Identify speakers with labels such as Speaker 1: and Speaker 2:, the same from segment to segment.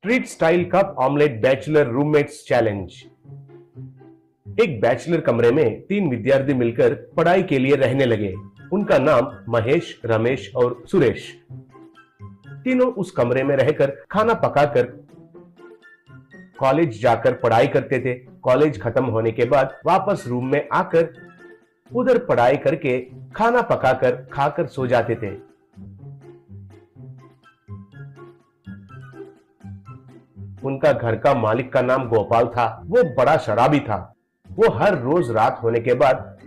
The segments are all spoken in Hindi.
Speaker 1: Street style cup omelette bachelor roommates challenge. एक बैचलर कमरे में तीन विद्यार्थी मिलकर पढ़ाई के लिए रहने लगे। उनका नाम महेश, रमेश और सुरेश। तीनों उस कमरे में रहकर खाना पकाकर कॉलेज जाकर पढ़ाई करते थे। कॉलेज खत्म होने के बाद वापस रूम में आकर उधर पढ़ाई करके खाना पकाकर खाकर सो जाते थे। उनका घर का मालिक का नाम गोपाल था। वो बड़ा शराबी था। वो हर रोज रात होने के बाद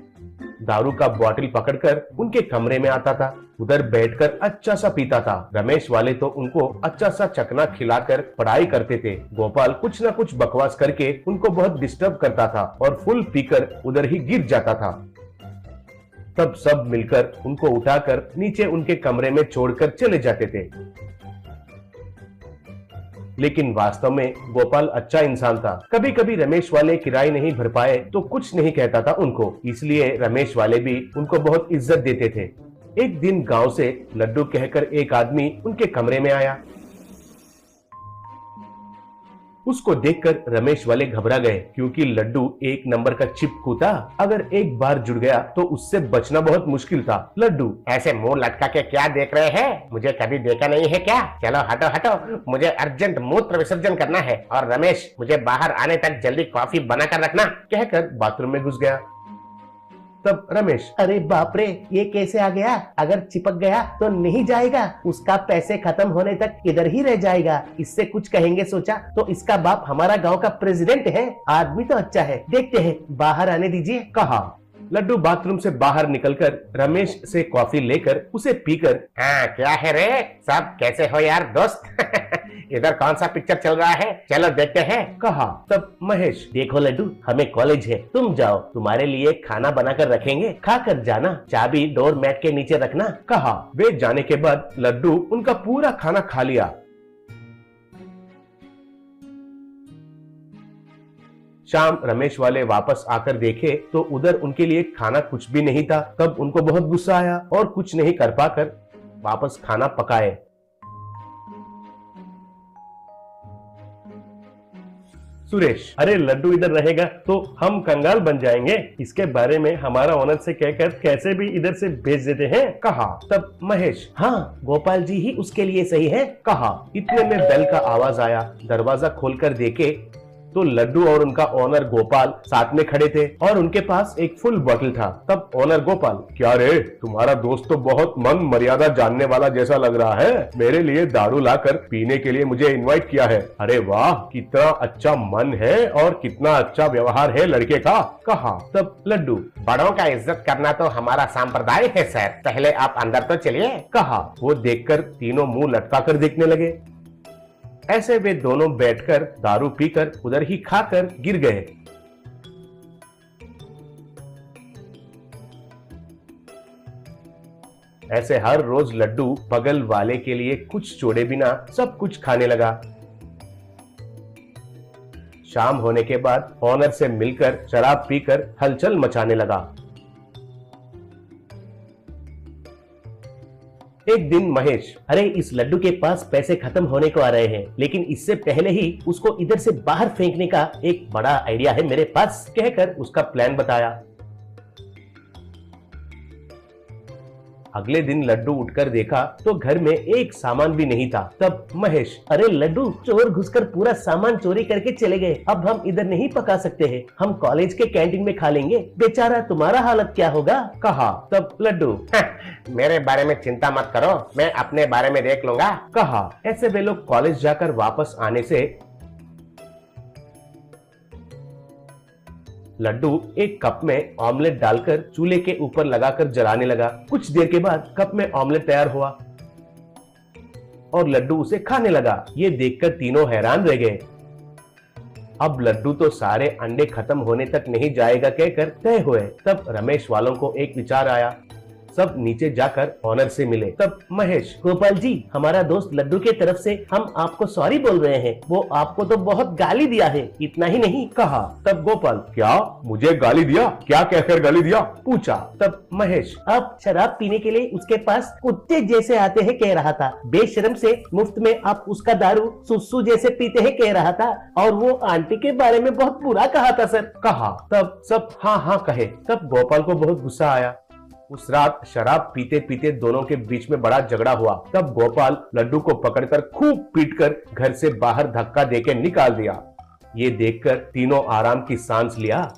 Speaker 1: दारू का बोतल पकड़कर उनके कमरे में आता था। उधर बैठकर अच्छा सा पीता था। रमेश वाले तो उनको अच्छा सा चकना खिलाकर पढ़ाई करते थे। गोपाल कुछ ना कुछ बकवास करके उनको बहुत डिस्टर्ब करता था और फुल पीकर उधर ही गिर जाता था। तब सब मिलकर उनको उठाकर नीचे उनके कमरे में छोड़कर चले जाते थे। लेकिन वास्तव में गोपाल अच्छा इंसान था। कभी कभी रमेश वाले किराए नहीं भर पाए तो कुछ नहीं कहता था उनको, इसलिए रमेश वाले भी उनको बहुत इज्जत देते थे। एक दिन गांव से लड्डू कहकर एक आदमी उनके कमरे में आया। उसको देखकर रमेश वाले घबरा गए, क्योंकि लड्डू एक नंबर का चिपकू था। अगर एक बार जुड़ गया तो उससे बचना बहुत मुश्किल था। लड्डू,
Speaker 2: ऐसे मुंह लटका के क्या देख रहे हैं? मुझे कभी देखा नहीं है क्या? चलो हटो हटो, मुझे अर्जेंट मूत्र विसर्जन करना है। और रमेश, मुझे बाहर आने तक जल्दी कॉफी बनाकर रखना।
Speaker 1: कहकर बाथरूम में घुस गया। तब रमेश,
Speaker 3: अरे बाप रे, ये कैसे आ गया? अगर चिपक गया तो नहीं जाएगा, उसका पैसे खत्म होने तक इधर ही रह जाएगा। इससे कुछ कहेंगे सोचा तो इसका बाप हमारा गांव का प्रेसिडेंट है। आदमी तो अच्छा है, देखते हैं, बाहर आने दीजिए,
Speaker 1: कहा। लड्डू बाथरूम से बाहर निकलकर रमेश से कॉफी लेकर उसे पीकर,
Speaker 2: हाँ क्या है रे, सब कैसे हो यार दोस्त? इधर कौन सा पिक्चर चल रहा है? चलो देखते हैं,
Speaker 1: कहा। तब महेश,
Speaker 3: देखो लड्डू, हमें कॉलेज है, तुम जाओ, तुम्हारे लिए खाना बनाकर रखेंगे, खा कर जाना, चाबी डोर मैट के नीचे रखना,
Speaker 1: कहा। वे जाने के बाद लड्डू उनका पूरा खाना खा लिया। शाम रमेश वाले वापस आकर देखे तो उधर उनके लिए खाना कुछ भी नहीं था। तब उनको बहुत गुस्सा आया और कुछ नहीं कर पाकर वापस खाना पकाए। सुरेश, अरे लड्डू इधर रहेगा तो हम कंगाल बन जाएंगे, इसके बारे में हमारा ओनर से कहकर कैसे भी इधर से भेज देते हैं, कहा। तब महेश,
Speaker 3: हाँ गोपाल जी ही उसके लिए सही है,
Speaker 1: कहा। इतने में बेल का आवाज आया। दरवाजा खोलकर देखे तो लड्डू और उनका ओनर गोपाल साथ में खड़े थे और उनके पास एक फुल बोतल था। तब ओनर गोपाल, क्या रे, तुम्हारा दोस्त तो बहुत मन मर्यादा जानने वाला जैसा लग रहा है। मेरे लिए दारू लाकर पीने के लिए मुझे इनवाइट किया है। अरे वाह, कितना अच्छा मन है और कितना अच्छा व्यवहार है लड़के का, कहा। तब लड्डू,
Speaker 2: बड़ों का इज्जत करना तो हमारा संप्रदाय है सर, पहले आप अंदर तो चलिए,
Speaker 1: कहा। वो देखकर तीनों मुंह लटकाकर देखने लगे। ऐसे वे दोनों बैठकर दारू पीकर उधर ही खाकर गिर गए। ऐसे हर रोज लड्डू बगल वाले के लिए कुछ छोड़े बिना सब कुछ खाने लगा। शाम होने के बाद ओनर से मिलकर शराब पीकर हलचल मचाने लगा। एक दिन महेश,
Speaker 3: अरे इस लड्डू के पास पैसे खत्म होने को आ रहे हैं, लेकिन इससे पहले ही उसको इधर से बाहर फेंकने का एक बड़ा आइडिया है मेरे पास,
Speaker 1: कहकर उसका प्लान बताया। अगले दिन लड्डू उठकर देखा तो घर में एक सामान भी नहीं था। तब महेश,
Speaker 3: अरे लड्डू, चोर घुसकर पूरा सामान चोरी करके चले गए। अब हम इधर नहीं पका सकते हैं, हम कॉलेज के कैंटीन में खा लेंगे। बेचारा तुम्हारा हालत क्या होगा,
Speaker 1: कहा। तब लड्डू,
Speaker 2: मेरे बारे में चिंता मत करो, मैं अपने बारे में देख लूंगा,
Speaker 1: कहा। ऐसे वे लोग कॉलेज जाकर वापस आने से लड्डू एक कप में ऑमलेट डालकर चूल्हे के ऊपर लगाकर जलाने लगा। कुछ देर के बाद कप में ऑमलेट तैयार हुआ और लड्डू उसे खाने लगा। ये देखकर तीनों हैरान रह गए। अब लड्डू तो सारे अंडे खत्म होने तक नहीं जाएगा कहकर तय हुए। तब रमेश वालों को एक विचार आया। सब नीचे जाकर ऑनर से मिले। तब महेश,
Speaker 3: गोपाल जी, हमारा दोस्त लड्डू के तरफ से हम आपको सॉरी बोल रहे हैं। वो आपको तो बहुत गाली दिया है, इतना ही नहीं
Speaker 1: कहा। तब गोपाल, क्या मुझे गाली दिया? क्या कहकर गाली दिया? पूछा। तब महेश,
Speaker 3: आप शराब पीने के लिए उसके पास कुत्ते जैसे आते हैं कह रहा था। बेशर्म से मुफ्त में आप उसका दारू सुसु जैसे पीते हैं कह रहा था। और वो आंटी के बारे में बहुत बुरा कहा था सर।
Speaker 1: कहा। तब सब हाँ हाँ कहे। तब गोपाल को बहुत गुस्सा आया। उस रात शराब पीते पीते दोनों के बीच में बड़ा झगड़ा हुआ। तब गोपाल लड्डू को पकड़कर खूब पीटकर घर से बाहर धक्का देके निकाल दिया। ये देखकर तीनों आराम की सांस लिया।